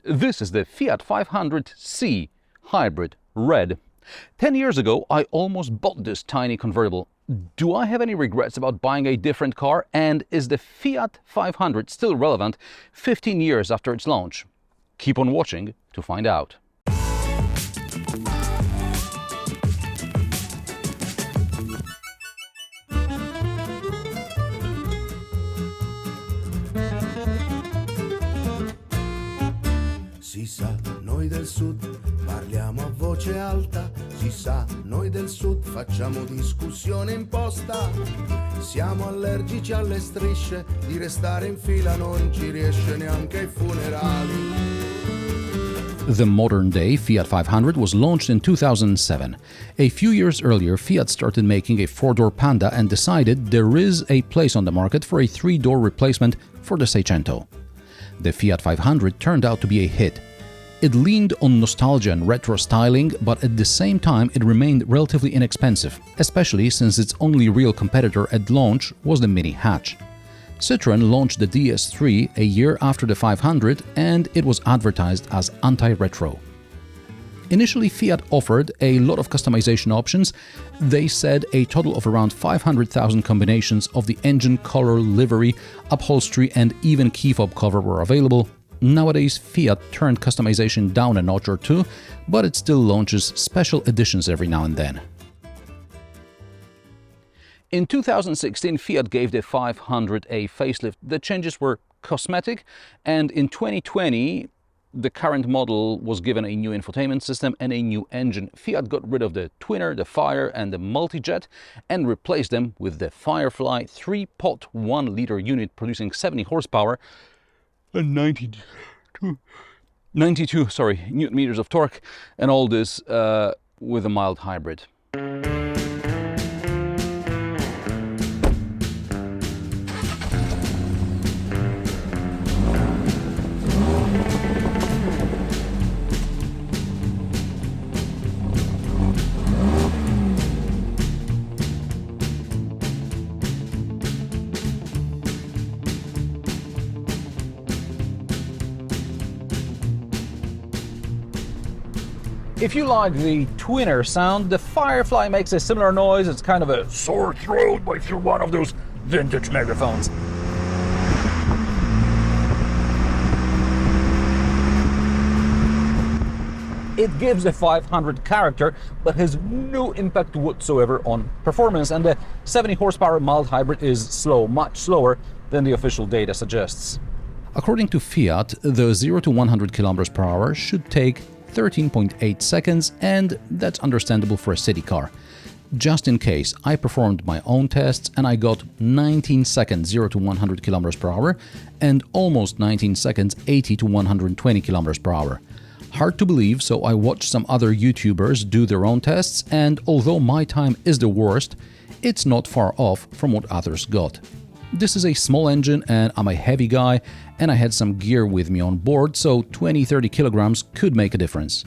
This is the Fiat 500C Hybrid Red. 10 years ago, I almost bought this tiny convertible. Do I have any regrets about buying a different car? And is the Fiat 500 still relevant 15 years after its launch? Keep on watching to find out. Si sa, noi del sud parliamo a voce alta, si sa, noi del sud facciamo discussione imposta, siamo allergici alle strisce, di restare in fila non ci riesce neanche ai funerali. The modern-day Fiat 500 was launched in 2007. A few years earlier, Fiat started making a four-door Panda and decided there is a place on the market for a three-door replacement for the Seicento. The Fiat 500 turned out to be a hit. It leaned on nostalgia and retro styling, but at the same time it remained relatively inexpensive, especially since its only real competitor at launch was the Mini hatch. Citroen launched the DS3 a year after the 500 and it was advertised as anti-retro. Initially, Fiat offered a lot of customization options. They said a total of around 500,000 combinations of the engine, color, livery, upholstery and even key fob cover were available. Nowadays, Fiat turned customization down a notch or two, but it still launches special editions every now and then. In 2016, Fiat gave the 500 a facelift. The changes were cosmetic, and in 2020, the current model was given a new infotainment system and a new engine. Fiat got rid of the Twinair, the Fire and the Multijet and replaced them with the FireFly 3-pot 1-liter unit producing 70 horsepower and 92 newton meters of torque, and all this with a mild hybrid. If you like the Twinair sound, the FireFly makes a similar noise. It's kind of a sore throat like through one of those vintage megaphones. It gives the 500 character, but has no impact whatsoever on performance, and the 70 horsepower mild hybrid is slow, much slower than the official data suggests. According to Fiat, the 0 to 100 km per hour should take 13.8 seconds, and that's understandable for a city car. Just in case, I performed my own tests and I got 19 seconds 0 to 100 km per hour and almost 19 seconds 80 to 120 km per hour. Hard to believe, so I watched some other YouTubers do their own tests, and although my time is the worst, it's not far off from what others got. This is a small engine and I'm a heavy guy and I had some gear with me on board, so 20-30 kilograms could make a difference.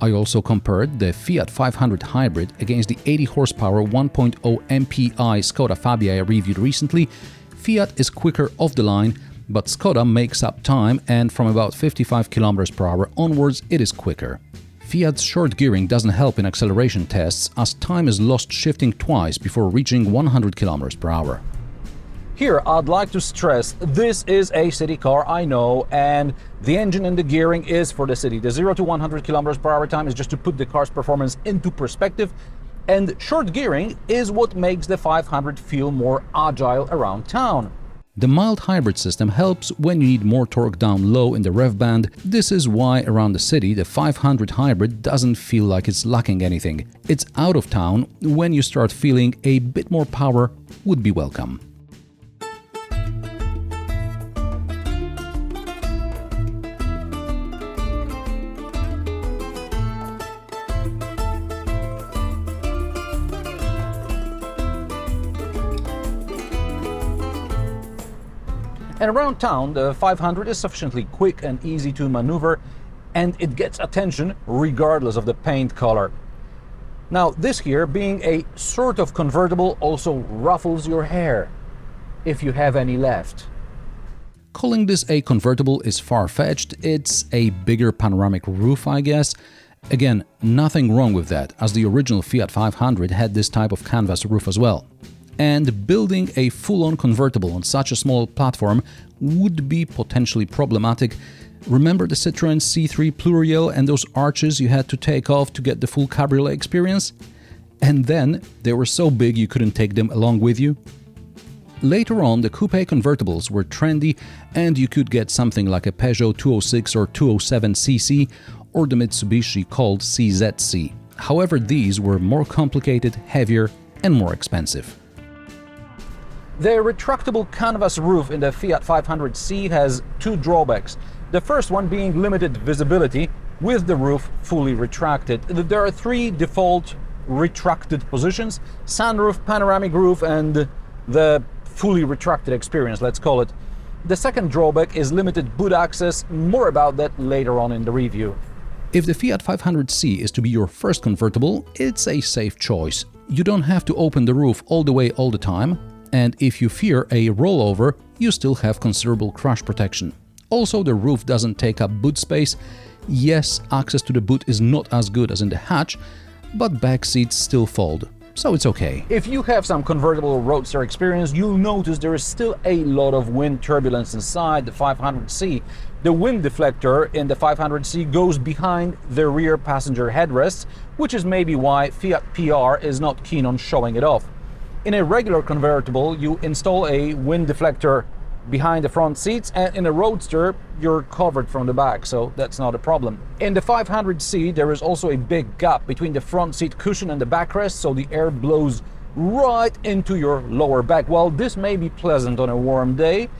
I also compared the Fiat 500 Hybrid against the 80 horsepower 1.0 MPI Skoda Fabia I reviewed recently. Fiat is quicker off the line, but Skoda makes up time, and from about 55 km per hour onwards it is quicker. Fiat's short gearing doesn't help in acceleration tests, as time is lost shifting twice before reaching 100 km per hour. Here, I'd like to stress, this is a city car, I know, and the engine and the gearing is for the city. The 0 to 100 km per hour time is just to put the car's performance into perspective, and short gearing is what makes the 500 feel more agile around town. The mild hybrid system helps when you need more torque down low in the rev band. This is why around the city the 500 Hybrid doesn't feel like it's lacking anything. It's out of town when you start feeling a bit more power would be welcome. And around town, the 500 is sufficiently quick and easy to maneuver, and it gets attention regardless of the paint color. Now, this here, being a sort of convertible, also ruffles your hair, if you have any left. Calling this a convertible is far-fetched. It's a bigger panoramic roof, I guess. Again, nothing wrong with that, as the original Fiat 500 had this type of canvas roof as well. And building a full-on convertible on such a small platform would be potentially problematic. Remember the Citroen C3 Pluriel and those arches you had to take off to get the full cabriolet experience? And then they were so big you couldn't take them along with you? Later on, the coupe convertibles were trendy and you could get something like a Peugeot 206 or 207cc or the Mitsubishi called CZC. However, these were more complicated, heavier and more expensive. The retractable canvas roof in the Fiat 500C has two drawbacks. The first one being limited visibility with the roof fully retracted. There are three default retracted positions: sunroof, panoramic roof and the fully retracted experience, let's call it. The second drawback is limited boot access. More about that later on in the review. If the Fiat 500C is to be your first convertible, it's a safe choice. You don't have to open the roof all the way all the time, and if you fear a rollover, you still have considerable crash protection. Also, the roof doesn't take up boot space. Yes, access to the boot is not as good as in the hatch, but back seats still fold, so it's okay. If you have some convertible roadster experience, you'll notice there is still a lot of wind turbulence inside the 500C. The wind deflector in the 500C goes behind the rear passenger headrests, which is maybe why Fiat PR is not keen on showing it off. In a regular convertible, you install a wind deflector behind the front seats, and in a roadster, you're covered from the back, so that's not a problem. In the 500C, there is also a big gap between the front seat cushion and the backrest, so the air blows right into your lower back. While this may be pleasant on a warm day,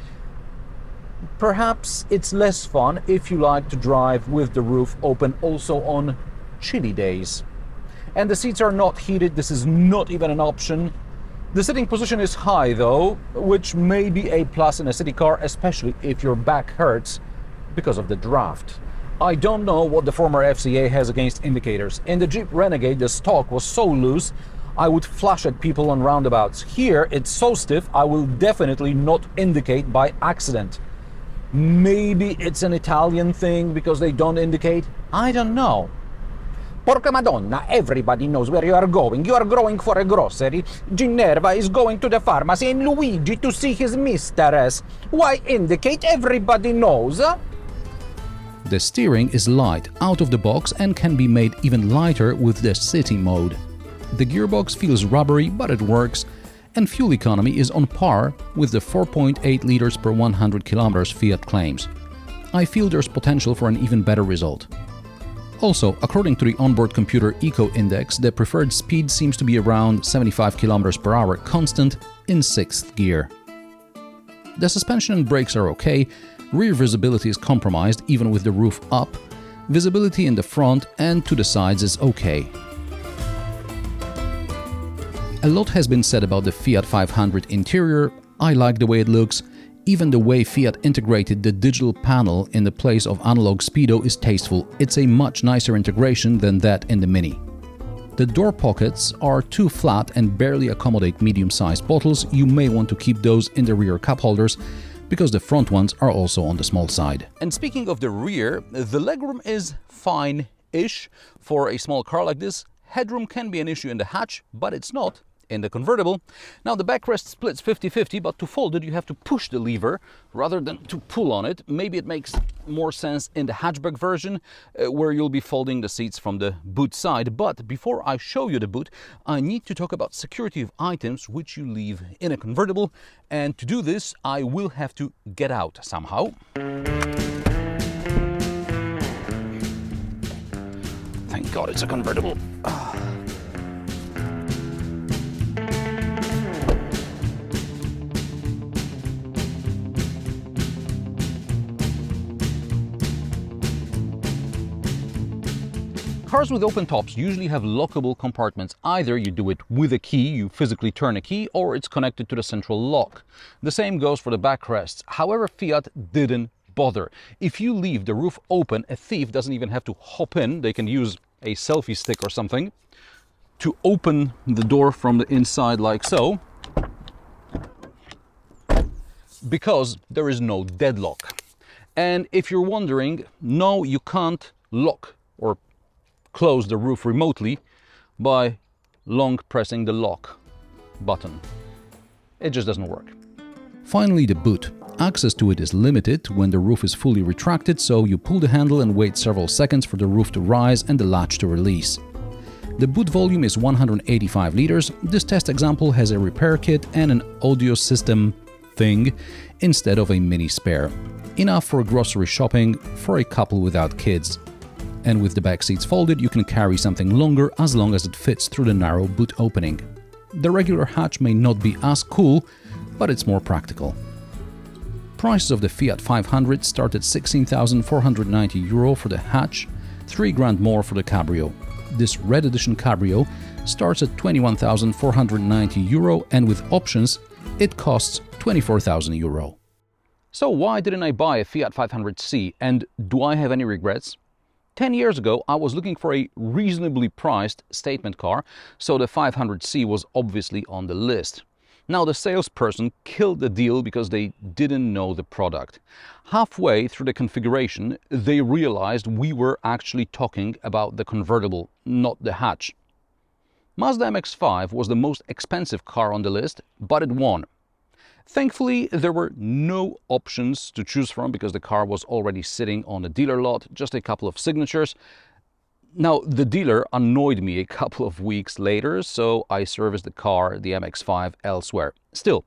perhaps it's less fun if you like to drive with the roof open also on chilly days. And the seats are not heated, this is not even an option. The sitting position is high though, which may be a plus in a city car, especially if your back hurts because of the draft. I don't know what the former FCA has against indicators. In the Jeep Renegade, the stalk was so loose, I would flash at people on roundabouts. Here, it's so stiff, I will definitely not indicate by accident. Maybe it's an Italian thing because they don't indicate? I don't know. Porca Madonna, everybody knows where you are going. You are going for a grocery. Ginevra is going to the pharmacy and Luigi to see his mistress. Why indicate? Everybody knows. The steering is light out of the box and can be made even lighter with the city mode. The gearbox feels rubbery, but it works, and fuel economy is on par with the 4.8 liters per 100 kilometers Fiat claims. I feel there's potential for an even better result. Also, according to the onboard computer Eco Index, the preferred speed seems to be around 75 km per hour constant in 6th gear. The suspension and brakes are okay, rear visibility is compromised even with the roof up, visibility in the front and to the sides is okay. A lot has been said about the Fiat 500 interior. I like the way it looks. Even the way Fiat integrated the digital panel in the place of analog speedo is tasteful. It's a much nicer integration than that in the Mini. The door pockets are too flat and barely accommodate medium-sized bottles. You may want to keep those in the rear cup holders because the front ones are also on the small side. And speaking of the rear, the legroom is fine-ish for a small car like this. Headroom can be an issue in the hatch, but it's not in the convertible. Now the backrest splits 50-50, but to fold it you have to push the lever rather than to pull on it. Maybe it makes more sense in the hatchback version where you'll be folding the seats from the boot side. But before I show you the boot, I need to talk about security of items which you leave in a convertible, and to do this I will have to get out somehow. Thank God it's a convertible. Cars with open tops usually have lockable compartments. Either you do it with a key, you physically turn a key, or it's connected to the central lock. The same goes for the backrests. However, Fiat didn't bother. If you leave the roof open, a thief doesn't even have to hop in. They can use a selfie stick or something to open the door from the inside like so. Because there is no deadlock. And if you're wondering, no, you can't lock or close the roof remotely by long pressing the lock button. It just doesn't work. Finally, the boot. Access to it is limited when the roof is fully retracted, so you pull the handle and wait several seconds for the roof to rise and the latch to release. The boot volume is 185 liters. This test example has a repair kit and an audio system thing instead of a mini spare. Enough for grocery shopping for a couple without kids. And with the back seats folded, you can carry something longer as long as it fits through the narrow boot opening. The regular hatch may not be as cool, but it's more practical. Prices of the Fiat 500 start at €16,490 for the hatch, $3,000 more for the Cabrio. This red edition Cabrio starts at €21,490 and with options, it costs €24,000. So why didn't I buy a Fiat 500C, and do I have any regrets? 10 years ago, I was looking for a reasonably priced statement car, so the 500C was obviously on the list. Now, the salesperson killed the deal because they didn't know the product. Halfway through the configuration, they realized we were actually talking about the convertible, not the hatch. Mazda MX-5 was the most expensive car on the list, but it won. Thankfully, there were no options to choose from because the car was already sitting on the dealer lot, just a couple of signatures. Now, the dealer annoyed me a couple of weeks later, so I serviced the car, the MX-5, elsewhere. Still,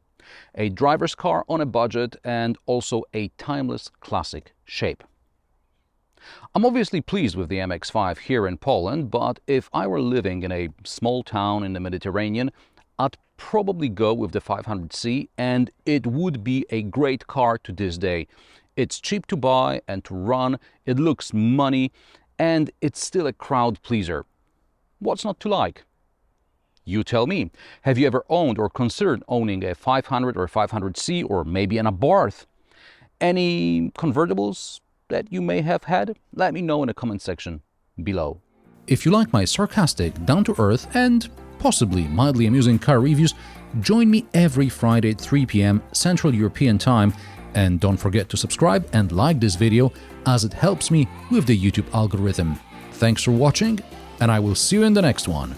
a driver's car on a budget and also a timeless classic shape. I'm obviously pleased with the MX-5 here in Poland, but if I were living in a small town in the Mediterranean, I'd probably go with the 500C, and it would be a great car to this day. It's cheap to buy and to run, it looks money, and it's still a crowd pleaser. What's not to like? You tell me. Have you ever owned or considered owning a 500 or 500C or maybe an Abarth? Any convertibles that you may have had? Let me know in the comment section below. If you like my sarcastic, down-to-earth and possibly mildly amusing car reviews, join me every Friday at 3 p.m. Central European Time, and don't forget to subscribe and like this video as it helps me with the YouTube algorithm. Thanks for watching, and I will see you in the next one.